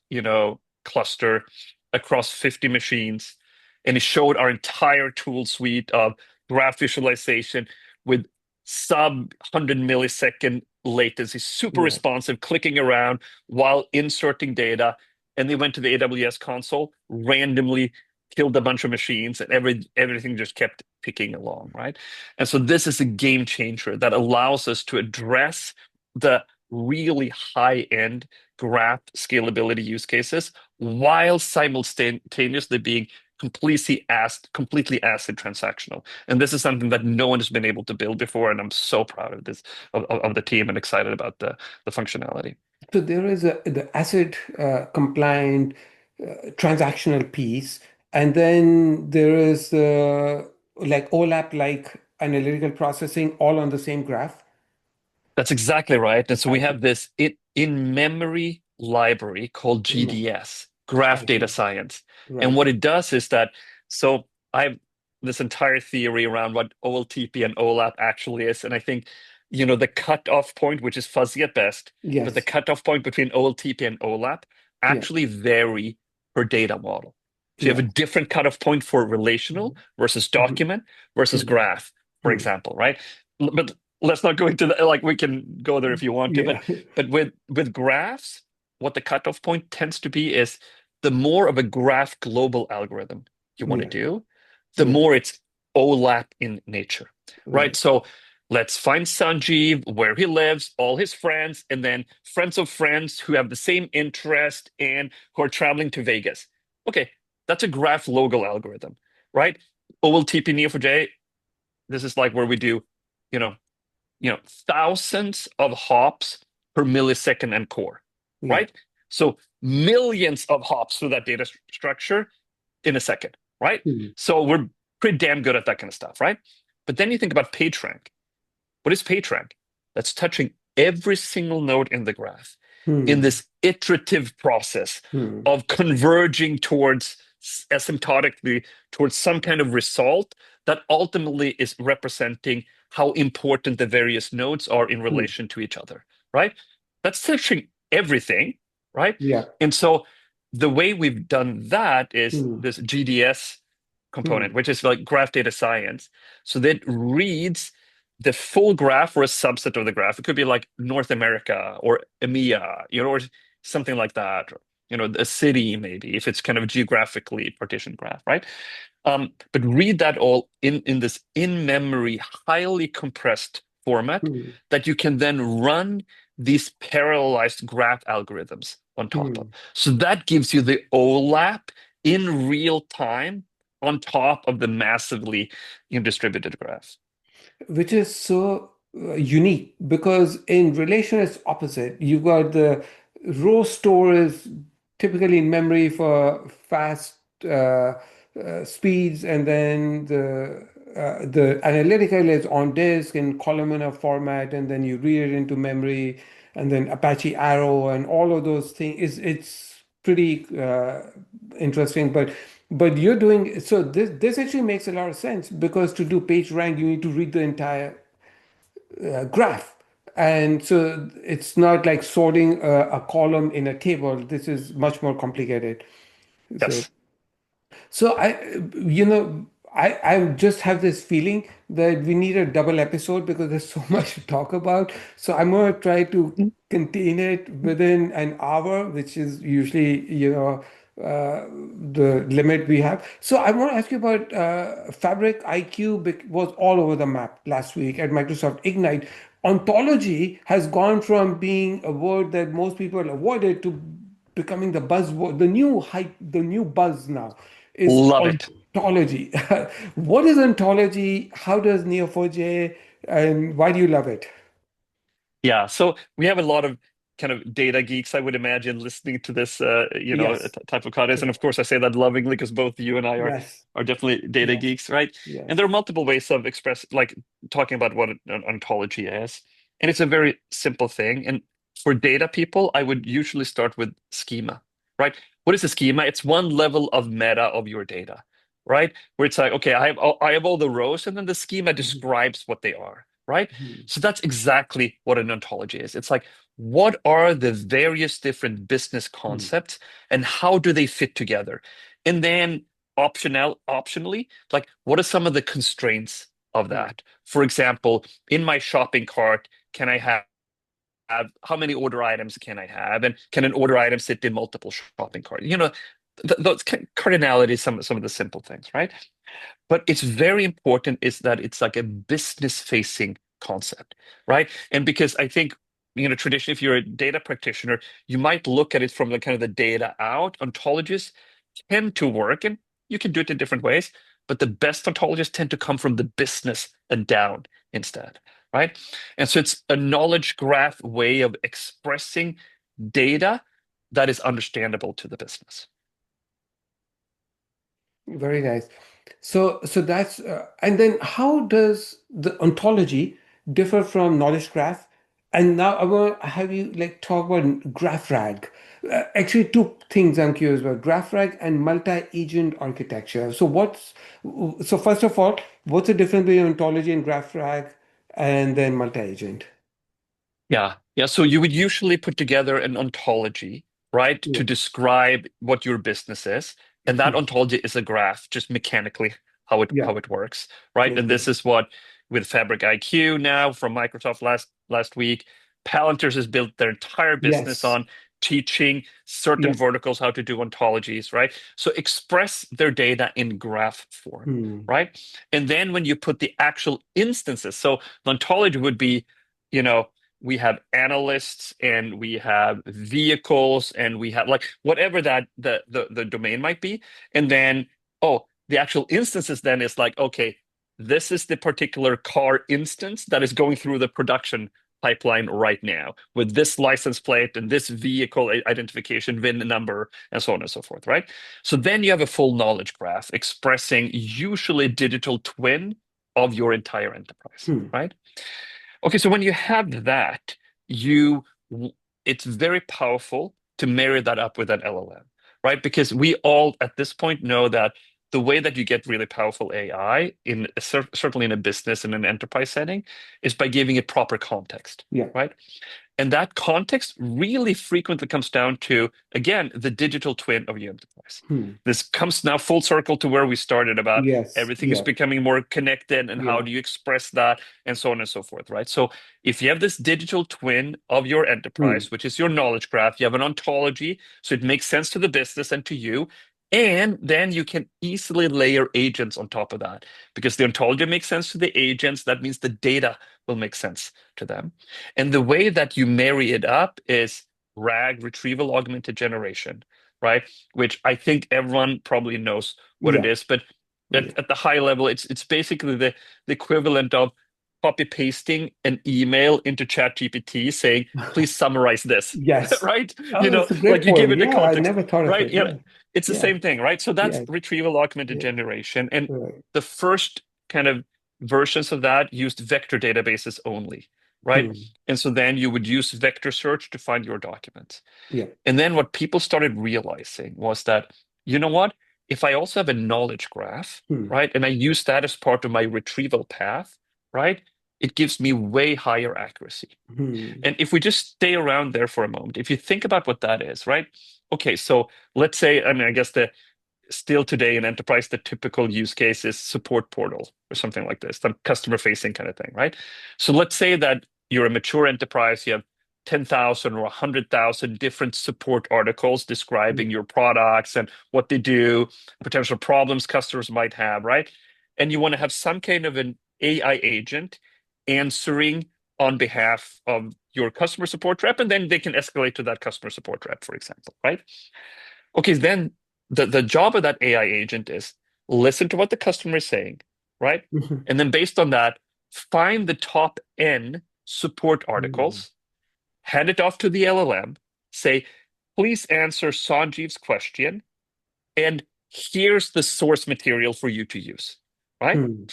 cluster across 50 machines, and he showed our entire tool suite of graph visualization with sub 100 millisecond latency, super Yeah. responsive, clicking around while inserting data. And they went to the AWS console, randomly killed a bunch of machines, and everything just kept picking along, right? And so this is a game changer that allows us to address the really high-end graph scalability use cases while simultaneously being completely ACID transactional. And this is something that no one has been able to build before, and I'm so proud of this of the team and excited about the functionality. So there is the ACID compliant transactional piece, and then there is like OLAP like analytical processing all on the same graph. That's exactly right. And so we I have see. this in-memory library called Amen. GDS, Graph I Data see. Science. And Right. what it does is that, so I have this entire theory around what OLTP and OLAP actually is. And I think, the cutoff point, which is fuzzy at best, but the Yes. cutoff point between OLTP and OLAP Yeah. actually vary per data model. So you have Yeah. a different cutoff point for relational versus Mhm. document versus Mhm. graph, for Mhm. example, right? But let's not go into the, like we can go there if you want to, Yeah. but with graphs, what the cutoff point tends to be is the more of a graph global algorithm you want to Yeah. do, the Yeah. more it's OLAP in nature, right? Right. So let's find Sanjeev, where he lives, all his friends, and then friends of friends who have the same interest and who are traveling to Vegas. Okay, that's a graph local algorithm, right? OLTP Neo4j, this is like where we do, you know, thousands of hops per millisecond and core, Yeah. right? So millions of hops through that data structure in a second, right? Mhm. So we're pretty damn good at that kind of stuff, right? But then you think about PageRank. What is PageRank? That's touching every single node in the graph in Hmm. this iterative process Hmm. of converging towards asymptotically towards some kind of result that ultimately is representing how important the various nodes are in Hmm. relation to each other, right? That's touching everything, right? Yeah. And so the way we've done that is Hmm. this GDS component, Hmm. which is like graph data science. So that reads the full graph or a subset of the graph. It could be like North America or EMEA, or something like that. Or, a city maybe, if it's kind of a geographically partitioned graph, right? But read that all in this in-memory, highly compressed format Hmm. that you can then run these parallelized graph algorithms on top of. Hmm. So that gives you the OLAP in real time on top of the massively distributed graph. Which is so unique because in relation it's opposite. You've got the raw store is typically in memory for fast speeds, and then the analytical is on disk in columnar format, and then you read it into memory, and then Apache Arrow and all of those things. It's pretty interesting, but you're doing so this actually makes a lot of sense because to do page rank, you need to read the entire graph. And so it's not like sorting a column in a table. This is much more complicated. So Yes. so I just have this feeling that we need a double episode because there's so much to talk about. So I'm gonna try to contain it within an hour, which is usually, the limit we have. So I want to ask you about Fabric IQ was all over the map last week at Microsoft Ignite. Ontology has gone from being a word that most people avoided to becoming the buzzword, the new hype, the new buzz now is Love it. ontology. What is ontology? How does Neo4j, and why do you love it? Yeah, so we have a lot of kind of data geeks, I would imagine, listening to this, Yes. type of content. And of course, I say that lovingly because both you and I are Yes. are definitely data Yes. geeks, right? And Yes. there are multiple ways of like talking about what an ontology is, and it's a very simple thing. And for data people, I would usually start with schema, right? What is a schema? It's one level of meta of your data, right? Where it's like, okay, I have all the rows, and then the schema Mhm. describes what they are, right? Mhm. So that's exactly what an ontology is. It's like, what are the various different business Mhm. concepts and how do they fit together? And then optionally, like, what are some of the constraints of Mhm. that? For example, in my shopping cart, can I have how many order items can I have? And can an order item sit in multiple shopping carts? Those cardinalities, some of the simple things, right? But it's very important is that it's like a business facing concept, right? And because I think, traditionally, if you're a data practitioner, you might look at it from the kind of the data out. Ontologists tend to work, and you can do it in different ways, but the best ontologists tend to come from the business and down instead, right? And so it's a knowledge graph way of expressing data that is understandable to the business. Very nice. So that's and then how does the ontology differ from knowledge graph? And now I want to have you like talk about GraphRAG. Actually, two things I'm curious about: GraphRAG and multi-agent architecture. So first of all, what's the difference between ontology and GraphRAG, and then multi-agent? Yeah. Yeah. So you would usually put together an ontology, right, to Yeah. describe what your business is. And that Hmm. ontology is a graph, just mechanically Yeah, how it works, right? makes And this sense. is what with Fabric IQ now from Microsoft last week, Palantir has built their entire business Yes. on teaching certain Yeah. verticals how to do ontologies, right? So express their data in graph form, Hmm. right? And then when you put the actual instances, so the ontology would be, you know, we have analysts and we have vehicles and we have like whatever that the domain might be. And then, oh, the actual instances then is like, okay, this is the particular car instance that is going through the production pipeline right now with this license plate and this vehicle identification VIN number and so on and so forth, right? So then you have a full knowledge graph expressing usually a digital twin of your entire enterprise, Hmm. right? Okay, so when you have that, you it's very powerful to marry that up with an LLM, right? Because we all at this point know that the way that you get really powerful AI in certainly in a business in an enterprise setting is by giving it proper context, Yeah. right? And that context really frequently comes down to, again, the digital twin of your enterprise. Hmm. This comes now full circle to where we started about Yes. everything is Yeah. becoming more connected and how Yeah. do you express that and so on and so forth, right? So if you have this digital twin of your Hmm. enterprise, which is your knowledge graph, you have an ontology, so it makes sense to the business and to you. And then you can easily layer agents on top of that because the ontology makes sense to the agents. That means the data will make sense to them. And the way that you marry it up is RAG, retrieval augmented generation, right? Which I think everyone probably knows what it Yeah. is. But Yeah. at the high level, it's basically the equivalent of copy pasting an email into ChatGPT saying, please summarize this, Yes. right? Oh, that's a Like great you give point. it the Yeah, I context, never thought of right? it. Yeah. It's the Yeah. same thing, right? So that's Yeah. retrieval augmented Yeah. generation. And Right. the first kind of versions of that used vector databases only, right? Hmm. And so then you would use vector search to find your documents. Yeah. And then what people started realizing was that, you know what? If I also have a knowledge graph, Hmm. right, and I use that as part of my retrieval path, right, it gives me way higher accuracy. Hmm. And if we just stay around there for a moment, if you think about what that is, right? Okay, so let's say, I mean, I guess the still today in enterprise, the typical use case is support portal or something like this, some customer facing kind of thing, right? So let's say that you're a mature enterprise, you have 10,000 or 100,000 different support articles describing your products and what they do, potential problems customers might have, right? And you want to have some kind of an AI agent answering on behalf of your customer support rep, and then they can escalate to that customer support rep, for example, right? Okay, then the job of that AI agent is listen to what the customer is saying, right? Hmm. And then based on that, find the top N support Hmm. articles, hand it off to the LLM, say, please answer Sanjeev's question, and here's the source material for you to use, right? Hmm.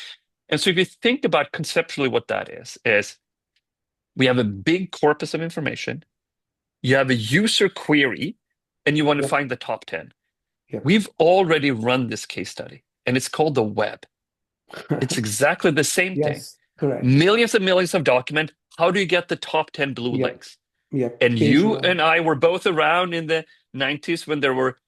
And so if you think about conceptually what that is we have a big corpus of information, you have a user query, and you want to Yep. find the top 10. Yep. We've already run this case study, and it's called the web. It's exactly the same thing. Yes. Correct. Millions and millions of documents. How do you get the top 10 blue Yep. links? Yep. And Page you one. and I were both around in the 90s when there were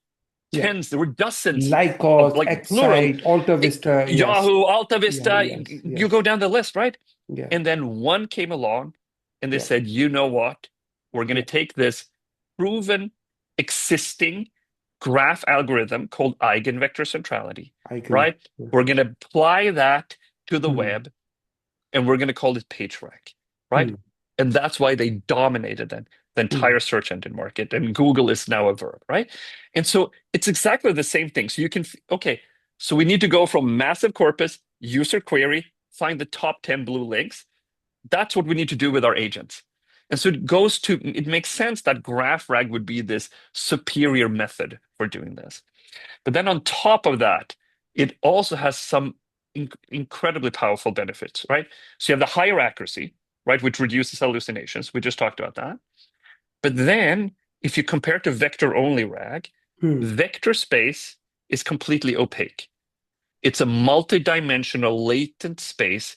Yeah. tens, there were dozens of Lycos, like plural Excite, Alta Vista. Yes. Yahoo, Alta Yeah. Vista. Yes. You go Yes. down the list, right? Yeah. And then one came along and they Yeah. said, you know what? We're going to Yeah. take this proven existing graph algorithm called eigenvector centrality, I can. right? We're going to apply that to the Hmm. web and we're going to call it PageRank, right? Hmm. And that's why they dominated the Hmm. entire search engine market. And Google is now a verb, right? And so it's exactly the same thing. So you can, okay, so we need to go from massive corpus, user query, find the top 10 blue links. That's what we need to do with our agents. And so it makes sense that GraphRAG would be this superior method for doing this. But then on top of that, it also has some incredibly powerful benefits, right? So you have the higher accuracy, right, which reduces hallucinations. We just talked about that. But then if you compare to vector-only RAG, Hmm. vector space is completely opaque. It's a multi-dimensional latent space,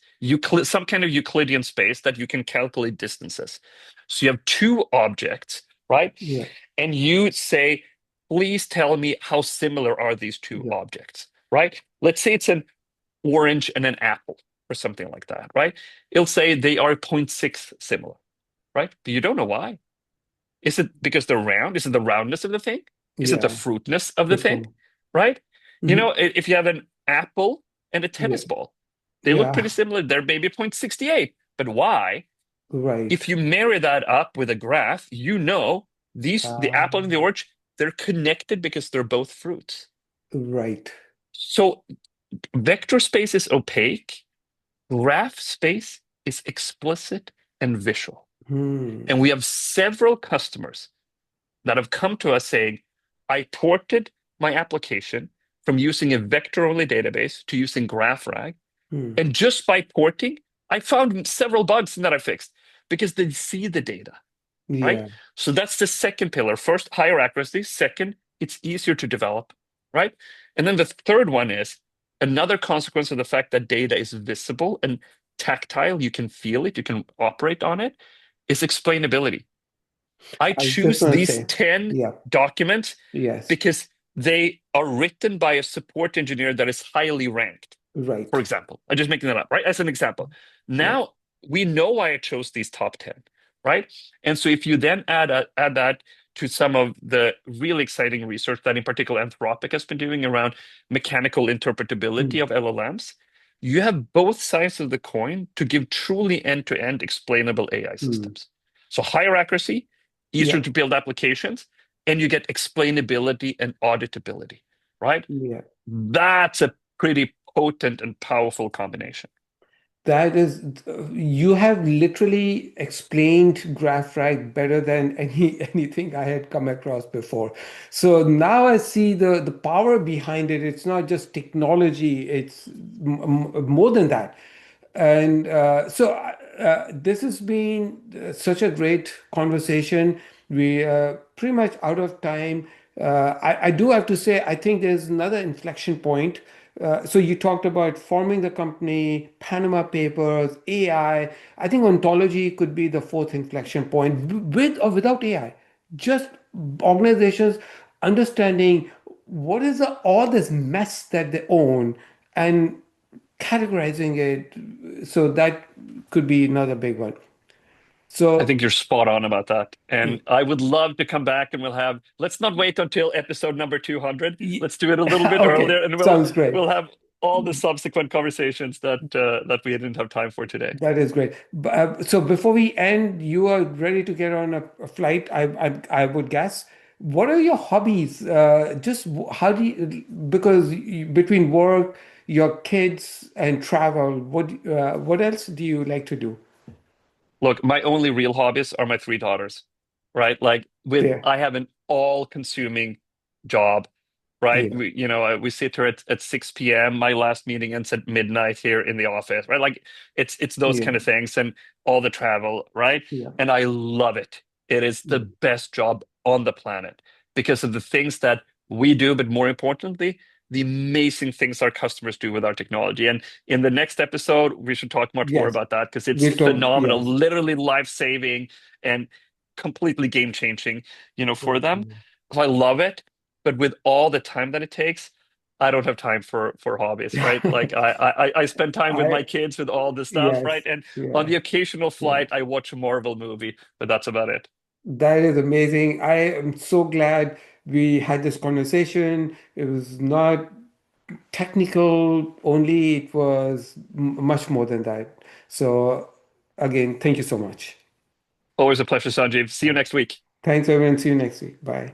some kind of Euclidean space that you can calculate distances. So you have two objects, right? Yeah. And you say, please tell me how similar are these two Yeah. objects, right? Let's say it's an orange and an apple or something like that, right? It'll say they are zero point 0.6 similar, right? But you don't know why. Is it because they're round? Is it the roundness of the thing? Is it the Yeah. fruitness of the Good thing? point. Right? Mhm. If you have an apple and a Yeah. tennis ball, they look pretty Yeah. similar. They're maybe 0.68. But why? Right. If you marry that up with a graph, you know the Uh, apple and the orange, they're connected because they're both fruits. right. So vector space is opaque, graph space is explicit and visual. Hmm. And we have several customers that have come to us saying, I ported my application from using a vector-only database to using GraphRAG. Hmm. And just by porting, I found several bugs that I fixed because they see the data, right? Yeah. So that's the second pillar. First, higher accuracy. Second, it's easier to develop, right? And then the third one is another consequence of the fact that data is visible and tactile, you can feel it, you can operate on it, is explainability. I I was just choose gonna these say. 10 Yeah. documents Yes. because they are written by a support engineer that is highly ranked, Right. for example. I'm just making that up, right? As an example. Yeah. Now we know why I chose these top 10, right? And so if you then add that to some of the really exciting research that in particular Anthropic has been doing around mechanical interpretability Hmm. of LLMs, you have both sides of the coin to give truly end-to-end explainable AI Hmm. systems. So higher accuracy, Yeah. easier to build applications, and you get explainability and auditability, right? Yeah. That's a pretty potent and powerful combination. That is, you have literally explained GraphRAG better than anything I had come across before. So now I see the power behind it. It's not just technology, it's more than that. And this has been such a great conversation. We are pretty much out of time. I do have to say, I think there's another inflection point. So you talked about forming the company, Panama Papers, AI. I think ontology could be the fourth inflection point, with or without AI. Just organizations understanding what is all this mess that they own and categorizing it. So that could be another big one. I So think you're spot on about that. yeah. And I would love to come back and let's not wait until episode number 200. Ye- Let's do it a little bit Okay, earlier and sounds great. we'll have all the subsequent conversations that we didn't have time for today. That is great. So before we end, you are ready to get on a flight, I would guess. What are your hobbies? How do you, because between work, your kids, and travel, what else do you like to do? Look, my only real hobbies are my three daughters, right? There. I have an all-consuming job, right? Yeah. We sit here at 6 p.m. My last meeting ends at midnight here in the office, right? Like it's those Yeah. kind of things and all the travel, right? Yeah. And I love it. It is the Mm. best job on the planet because of the things that we do, but more importantly, the amazing things our customers do with our technology. And in the next episode, we should talk much more Yes. about that because it's We'll talk. phenomenal, Yes. literally life-saving and completely game-changing, for them. Mm. So I love it, but with all the time that it takes, I don't have time for hobbies, right? Like I spend time with my I kids with all this stuff, right? Yes. And on Yeah. the occasional Yeah. flight, I watch a Marvel movie, but that's about it. That is amazing. I am so glad we had this conversation. It was not technical only, it was much more than that. So, again, thank you so much. Always a pleasure, Sanjeev. See you next week. Thanks, everyone. See you next week. Bye.